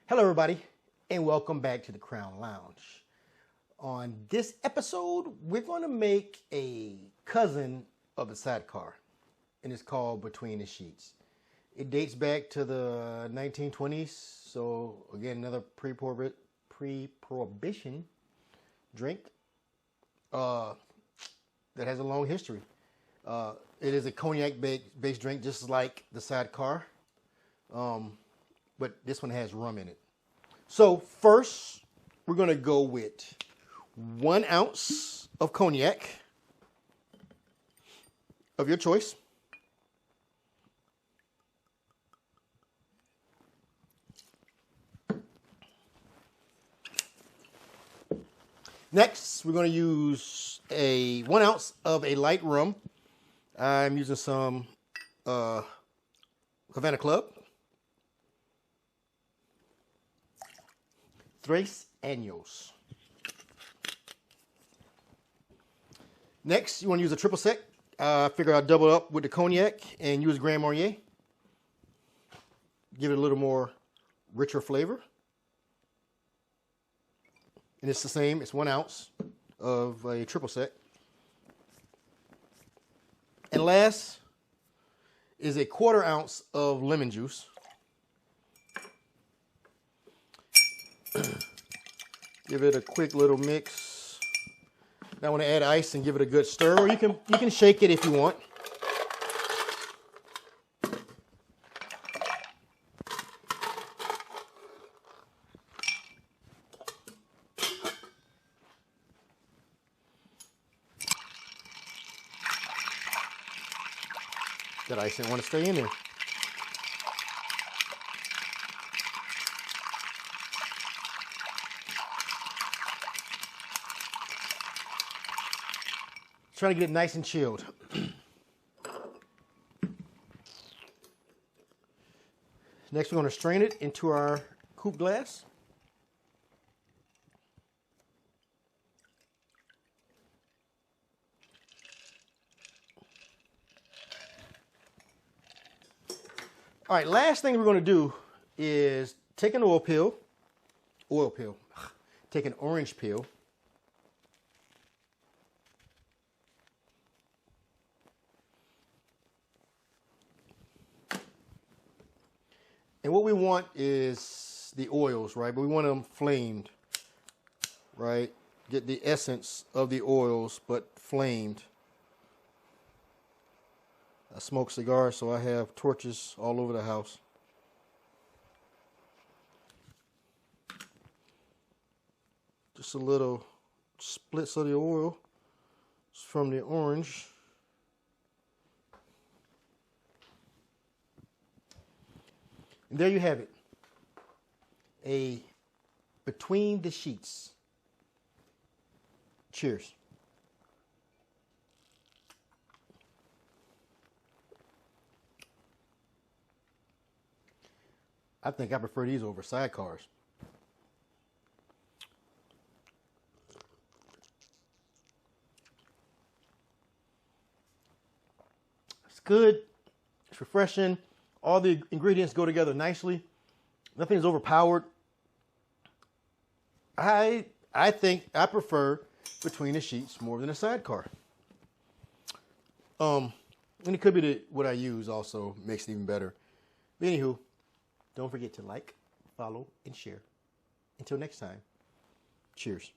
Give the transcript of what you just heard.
Hello everybody, and welcome back to the Crown Lounge. On this episode, we're going to make a cousin of the Sidecar, and it's called Between the Sheets. It dates back to the 1920s, so again, another pre-prohibition drink that has a long history. It is a cognac-based drink, just like the Sidecar. But this one has rum in it. So first, we're going to go with 1 ounce of cognac of your choice. Next, we're going to use 1 ounce of a light rum. I'm using some Havana Club. 3 años. Next, you want to use a triple sec. I figure I'll double up with the cognac and use Grand Marnier. Give it a little more richer flavor. And it's the same. It's 1 ounce of a triple sec. And last is a 1/4 ounce of lemon juice. Give it a quick little mix. Now I want to add ice and give it a good stir, or you can shake it if you want. That ice didn't want to stay in there. Trying to get it nice and chilled. Next, we're going to strain it into our coupe glass. All right, last thing we're going to do is take an take an orange peel. And what we want is the oils, right? But we want them flamed, right? Get the essence of the oils, but flamed. I smoke cigars, so I have torches all over the house. Just a little splits of the oil from the orange. And there you have it. A Between the Sheets. Cheers. I think I prefer these over Sidecars. It's good. It's refreshing. All the ingredients go together nicely. Nothing's overpowered. I think I prefer Between the Sheets more than a Sidecar. And it could be what I use also makes it even better. But anywho, don't forget to like, follow, and share. Until next time, cheers.